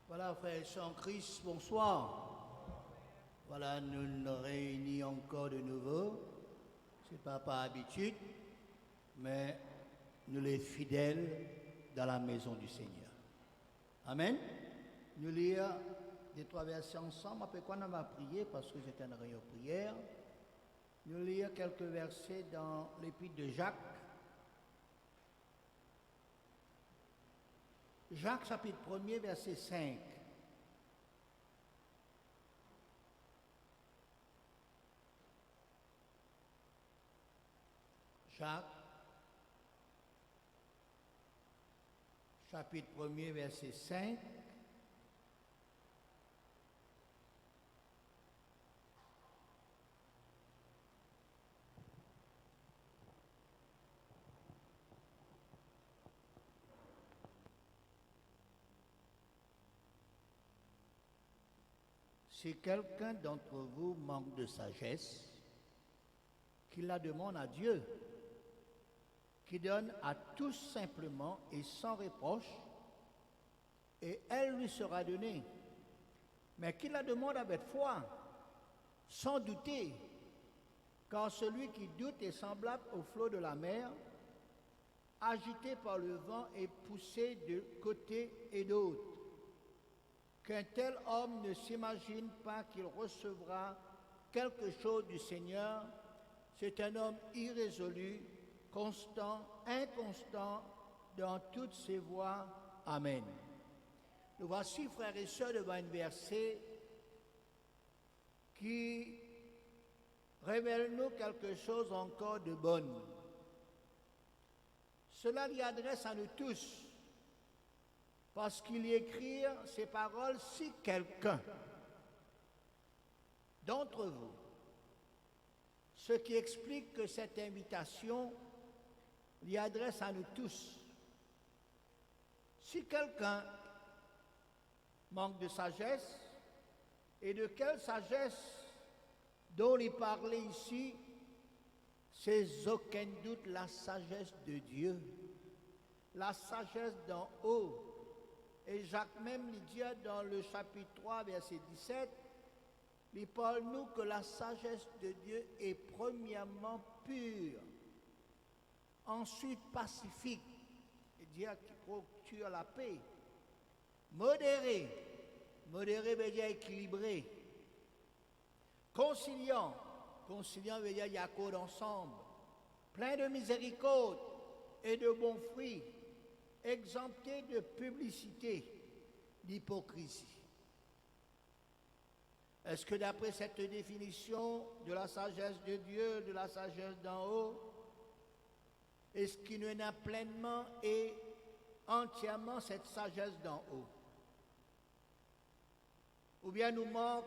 Voilà, frères et sœurs en Christ, bonsoir. Voilà, nous nous réunis encore de nouveau. Ce n'est pas par habitude, mais nous les fidèles dans la maison du Seigneur. Amen. Nous lire des trois versets ensemble. Après quoi, on va prier parce que c'est une réunion prière. Nous lire quelques versets dans l'épître de Jacques. Jacques chapitre 1er, verset 5. Jacques chapitre 1er, verset 5. Si quelqu'un d'entre vous manque de sagesse, qu'il la demande à Dieu, qui donne à tous simplement et sans reproche, et elle lui sera donnée. Mais qu'il la demande avec foi, sans douter, car celui qui doute est semblable au flot de la mer, agité par le vent et poussé de côté et d'autre. Qu'un tel homme ne s'imagine pas qu'il recevra quelque chose du Seigneur. C'est un homme irrésolu, constant, inconstant dans toutes ses voies. Amen. Nous voici, frères et sœurs, devant un verset qui révèle-nous quelque chose encore de bon. Cela lui adresse à nous tous, parce qu'il y écrit ces paroles: si quelqu'un d'entre vous, ce qui explique que cette invitation lui adresse à nous tous. Si quelqu'un manque de sagesse, et de quelle sagesse dont il parlait ici, c'est aucun doute la sagesse de Dieu, la sagesse d'en haut. Et Jacques même lui dit dans le chapitre 3, verset 17, il parle nous que la sagesse de Dieu est premièrement pure, ensuite pacifique, c'est-à-dire qui procure la paix, modérée, modérée veut dire équilibré, conciliant, conciliant veut dire il y a accord ensemble, plein de miséricorde et de bons fruits, exempté de publicité, d'hypocrisie. Est-ce que d'après cette définition de la sagesse de Dieu, de la sagesse d'en haut, est-ce qu'il nous a pleinement et entièrement cette sagesse d'en haut? Ou bien nous manque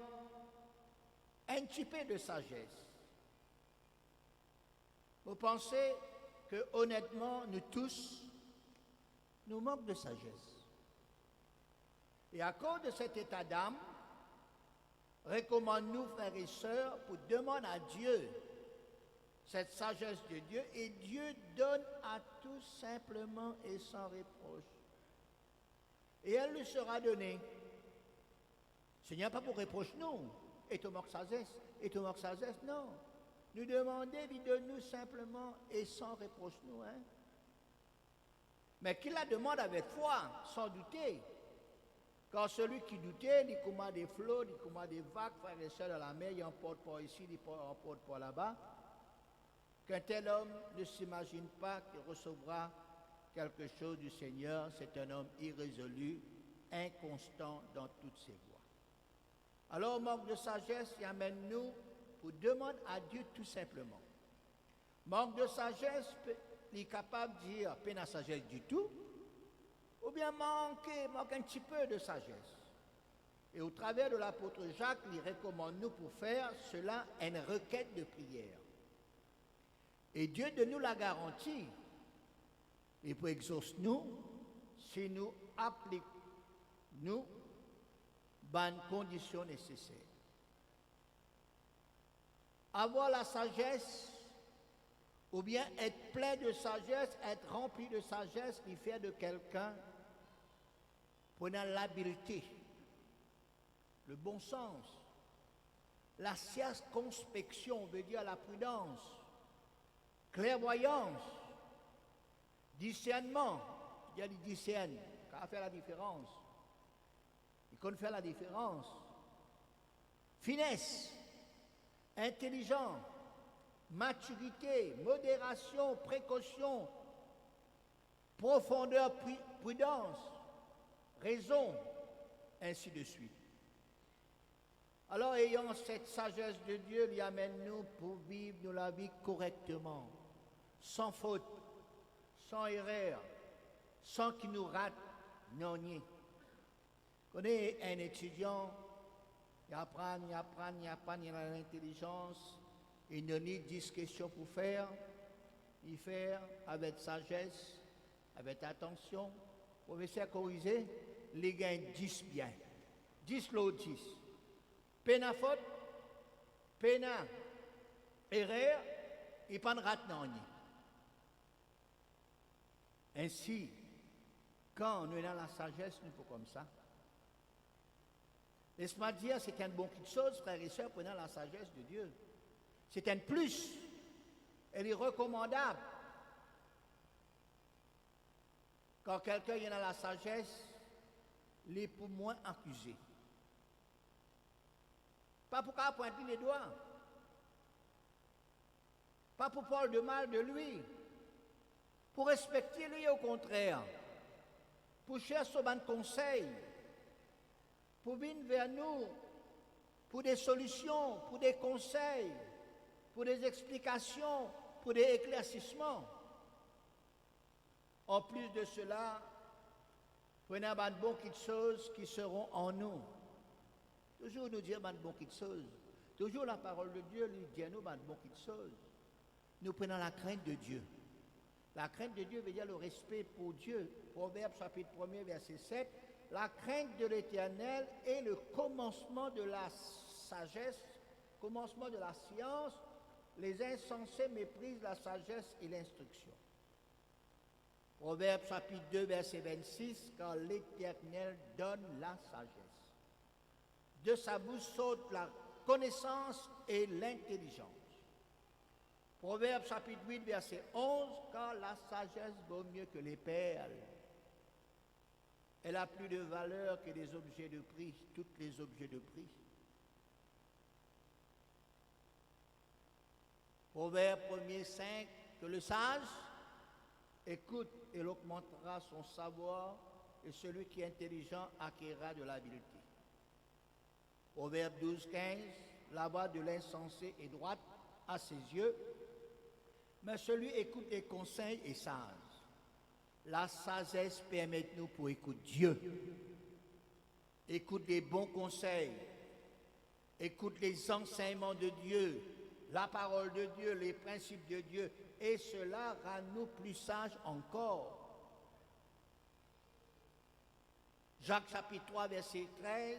un petit peu de sagesse? Vous pensez que honnêtement, nous tous, nous manquons de sagesse. Et à cause de cet état d'âme, recommande-nous, frères et sœurs, pour demander à Dieu cette sagesse de Dieu, et Dieu donne à tous simplement et sans reproche. Et elle lui sera donnée. Seigneur, pas pour reproche, non. Et tu manques sagesse, et tu manques sagesse, non. Nous demander, il donne-nous simplement et sans reproche, nous. Hein? Mais qu'il la demande avec foi, sans douter. Car celui qui doutait, il commande des flots, il commande des vagues, frères et sœurs dans la mer, il emporte pas ici, il emporte pas là-bas. Qu'un tel homme ne s'imagine pas qu'il recevra quelque chose du Seigneur. C'est un homme irrésolu, inconstant dans toutes ses voies. Alors, manque de sagesse, il amène-nous pour demander à Dieu tout simplement. Manque de sagesse, il est capable de dire pas de sagesse du tout, ou bien manque un petit peu de sagesse. Et au travers de l'apôtre Jacques, il recommande nous pour faire cela une requête de prière. Et Dieu de nous la garantie. Et pour exaucer nous, si nous appliquons nous bonnes conditions nécessaires. Avoir la sagesse, ou bien être plein de sagesse, être rempli de sagesse, qui fait de quelqu'un prenant l'habileté le bon sens. La circonspection veut dire la prudence, clairvoyance, discernement. Il y a des discernes, qui a fait la différence. Il connaît faire la différence. Finesse, intelligent, maturité, modération, précaution, profondeur, prudence, raison, ainsi de suite. Alors, ayant cette sagesse de Dieu, lui amène-nous pour vivre la vie correctement, sans faute, sans erreur, sans qu'il nous rate, non ni. Vous connaissez un étudiant, il apprend, il a l'intelligence, il donne 10 questions pour faire, il fait avec sagesse, avec attention. Le professeur corrigé, les gagne 10 bien, 10 l'autre 10. Peine faute, peine erreur, et pas de rate non ni. Ainsi, quand nous sommes dans la sagesse, nous sommes comme ça. Laisse-moi dire, c'est un bon quelque chose, frères et sœurs, prenant la sagesse de Dieu. C'est un plus. Elle est recommandable. Quand quelqu'un est dans la sagesse, il est pour moins accusé. Pas pour qu'à pointer les doigts. Pas pour parler de mal de lui. Pour respecter lui au contraire. Pour chercher son bon conseil. Pour venir vers nous. Pour des solutions, pour des conseils, pour des explications, pour des éclaircissements. En plus de cela, prenez de bonnes choses qui seront en nous. Toujours nous dire de bonnes choses. Toujours la parole de Dieu nous dit à nous de bonnes choses. Nous prenons la crainte de Dieu. La crainte de Dieu veut dire le respect pour Dieu. Proverbe chapitre 1er verset 7. La crainte de l'Éternel est le commencement de la sagesse, commencement de la science. Les insensés méprisent la sagesse et l'instruction. Proverbe chapitre 2 verset 26. Car l'Éternel donne la sagesse. De sa bouche saute la connaissance et l'intelligence. Proverbe chapitre 8 verset 11. Car la sagesse vaut mieux que les perles. Elle a plus de valeur que les objets de prix, tous les objets de prix. Proverbe 1er 5, que le sage écoute et il augmentera son savoir, et celui qui est intelligent acquérera de l'habileté. Proverbe 12, 15, la voix de l'insensé est droite à ses yeux, mais celui écoute les conseils est sage. La sagesse permet-nous pour écouter Dieu. Écoute les bons conseils. Écoute les enseignements de Dieu, la parole de Dieu, les principes de Dieu. Et cela rend nous plus sages encore. Jacques chapitre 3 verset 13.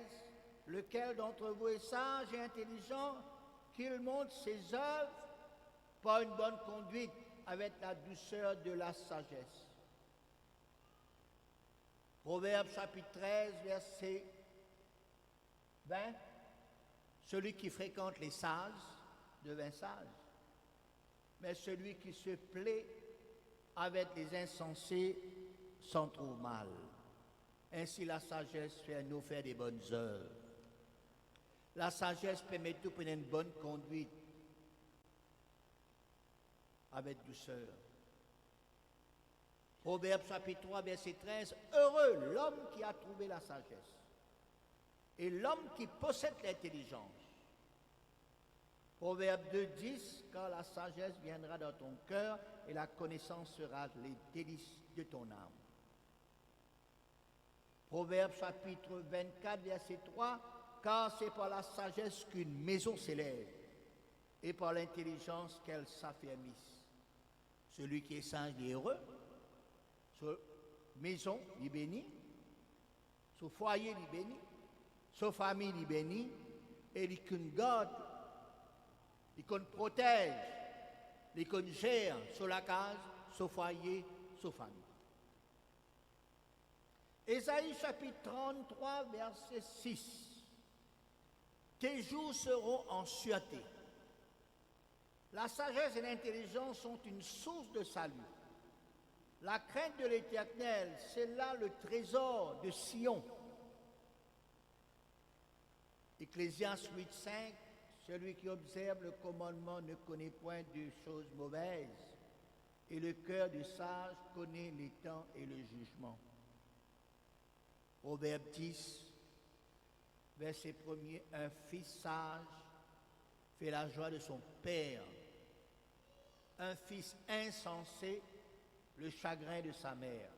Lequel d'entre vous est sage et intelligent, qu'il montre ses œuvres par une bonne conduite avec la douceur de la sagesse. Proverbe chapitre 13, verset 20. Celui qui fréquente les sages devient sage, mais celui qui se plaît avec les insensés s'en trouve mal. Ainsi la sagesse fait nous faire des bonnes œuvres. La sagesse permet de prendre une bonne conduite avec douceur. Proverbe chapitre 3, verset 13. Heureux l'homme qui a trouvé la sagesse et l'homme qui possède l'intelligence. Proverbe 2, 10. Car la sagesse viendra dans ton cœur et la connaissance sera les délices de ton âme. Proverbe chapitre 24, verset 3. Car c'est par la sagesse qu'une maison s'élève et par l'intelligence qu'elle s'affermisse. Celui qui est sage est heureux. Sa maison, il est béni. Son foyer, il est béni. Sa famille, il est béni. Et il qu'on garde, il qu'on protège, il qu'on gère sur la case, son foyer, sa famille. Ésaïe chapitre 33, verset 6. tes jours seront en sûreté. La sagesse et l'intelligence sont une source de salut. La crainte de l'Éternel, c'est là le trésor de Sion. Ecclésiaste 8,5, celui qui observe le commandement ne connaît point de choses mauvaises, et le cœur du sage connaît les temps et le jugement. Proverbe 10, verset 1er, un fils sage fait la joie de son père, un fils insensé le chagrin de sa mère.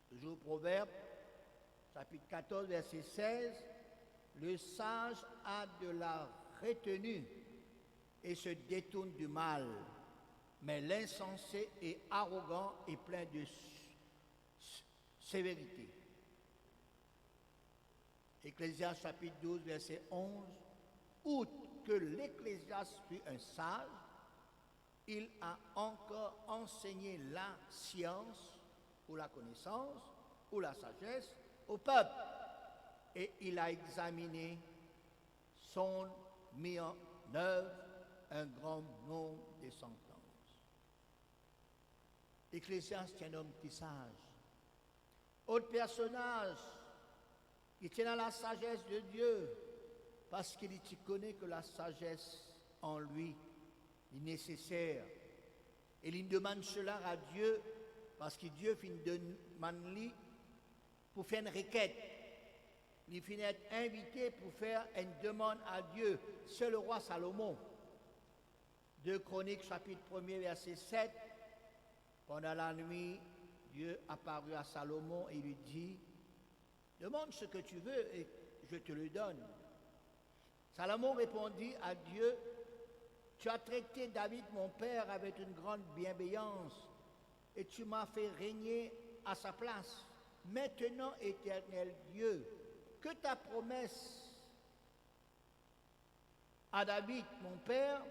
Toujours Proverbe, chapitre 14, verset 16, le sage a de la retenue et se détourne du mal, mais l'insensé est arrogant et plein de sévérité. Ecclésiaste chapitre 12, verset 11, outre que l'Ecclésiaste fut un sage, il a encore enseigné la science ou la connaissance ou la sagesse au peuple. Et il a examiné, mis en œuvre un grand nombre de sentences. Ecclésiaste est un homme qui est sage. Autre personnage qui tient à la sagesse de Dieu, parce qu'il connaît que la sagesse en lui est nécessaire. Et il demande cela à Dieu, parce que Dieu demande pour faire une requête. Il finit être invité pour faire une demande à Dieu. C'est le roi Salomon. 2 Chroniques, chapitre 1er, verset 7. Pendant la nuit, Dieu apparut à Salomon et lui dit, demande ce que tu veux et je te le donne. Salomon répondit à Dieu, tu as traité David mon père avec une grande bienveillance et tu m'as fait régner à sa place. Maintenant, Éternel Dieu, que ta promesse à David, mon père,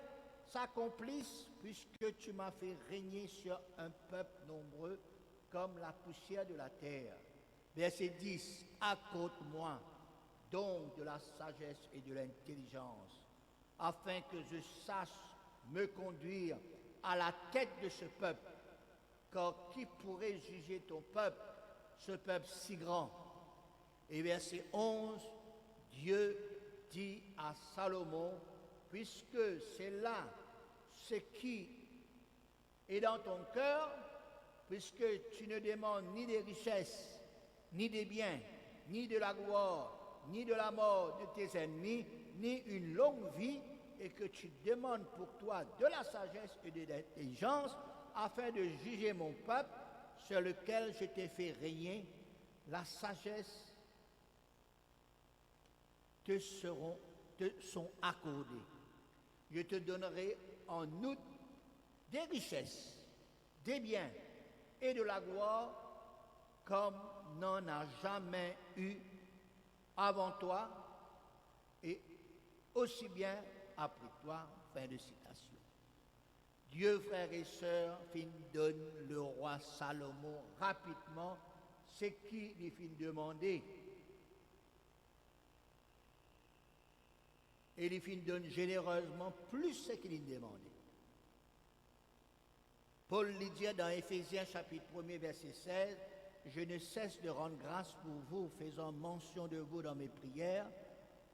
s'accomplisse puisque tu m'as fait régner sur un peuple nombreux comme la poussière de la terre. Verset 10, accorde-moi donc de la sagesse et de l'intelligence, afin que je sache me conduire à la tête de ce peuple, car qui pourrait juger ton peuple, ce peuple si grand? Et verset 11, Dieu dit à Salomon, puisque c'est là ce qui est dans ton cœur, puisque tu ne demandes ni des richesses, ni des biens, ni de la gloire, ni de la mort de tes ennemis, ni une longue vie, et que tu demandes pour toi de la sagesse et de l'intelligence, afin de juger mon peuple, sur lequel je t'ai fait régner, la sagesse te sont accordées. Je te donnerai en outre des richesses, des biens et de la gloire comme n'en a jamais eu avant toi et aussi bien après toi. Fin de citation. Dieu, frères et sœurs, donne le roi Salomon rapidement ce qu'il lui fit demander. Et il lui donne généreusement plus ce qu'il lui demandait. Paul lui dit dans Éphésiens chapitre 1er verset 16, « Je ne cesse de rendre grâce pour vous, faisant mention de vous dans mes prières,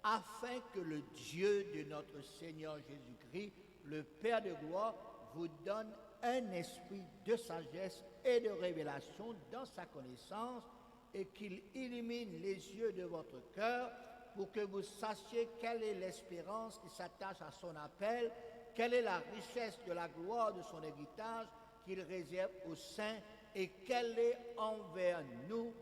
afin que le Dieu de notre Seigneur Jésus-Christ, le Père de gloire, vous donne un esprit de sagesse et de révélation dans sa connaissance, et qu'il illumine les yeux de votre cœur, pour que vous sachiez quelle est l'espérance qui s'attache à son appel, quelle est la richesse de la gloire de son héritage qu'il réserve aux saints, et quelle est envers nous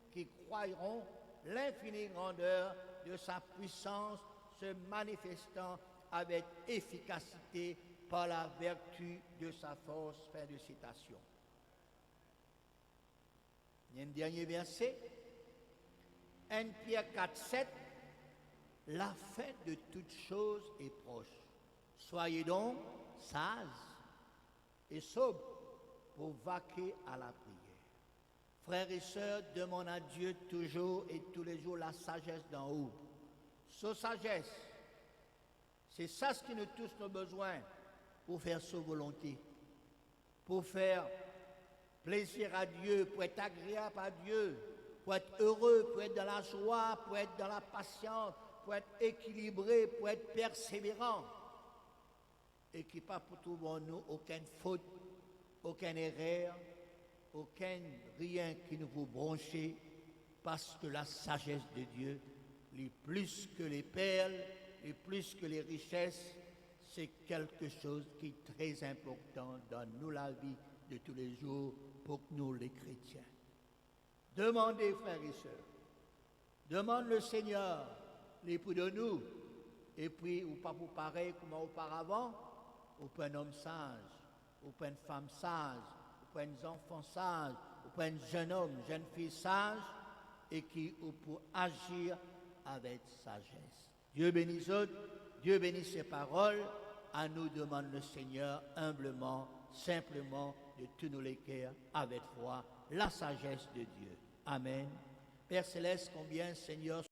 qui croyons l'infinie grandeur de sa puissance se manifestant avec efficacité par la vertu de sa force. Fin de citation. Il y a un dernier verset. 1 Pierre 4, 7. La fin de toutes choses est proche. Soyez donc sages et sobres pour vaquer à la prière. Frères et sœurs, demandez à Dieu toujours et tous les jours la sagesse d'en haut. sa sagesse. C'est ça ce qui nous tous nos besoins pour faire sa volonté, pour faire plaisir à Dieu, pour être agréable à Dieu, pour être heureux, pour être dans la joie, pour être dans la patience, pour être équilibré, pour être persévérant. Et qui pas pour trouver nous aucune faute, aucune erreur, rien qui nous vous bronche, parce que la sagesse de Dieu, les plus que les perles, les plus que les richesses, c'est quelque chose qui est très important dans nous la vie de tous les jours pour nous les chrétiens. Demandez, frères et sœurs, demande le Seigneur, l'époux de nous, et puis, ou pas pour pareil comme auparavant, ou pour un homme sage, ou pour une femme sage, ou pour un enfant sage, ou pour un jeune homme, jeune fille sage, et qui ou pour agir avec sagesse. Dieu bénisse eux, Dieu bénisse ses paroles, à nous demande le Seigneur humblement, simplement, de tous nos cœurs, avec foi, la sagesse de Dieu. Amen. Père Céleste, combien, Seigneur,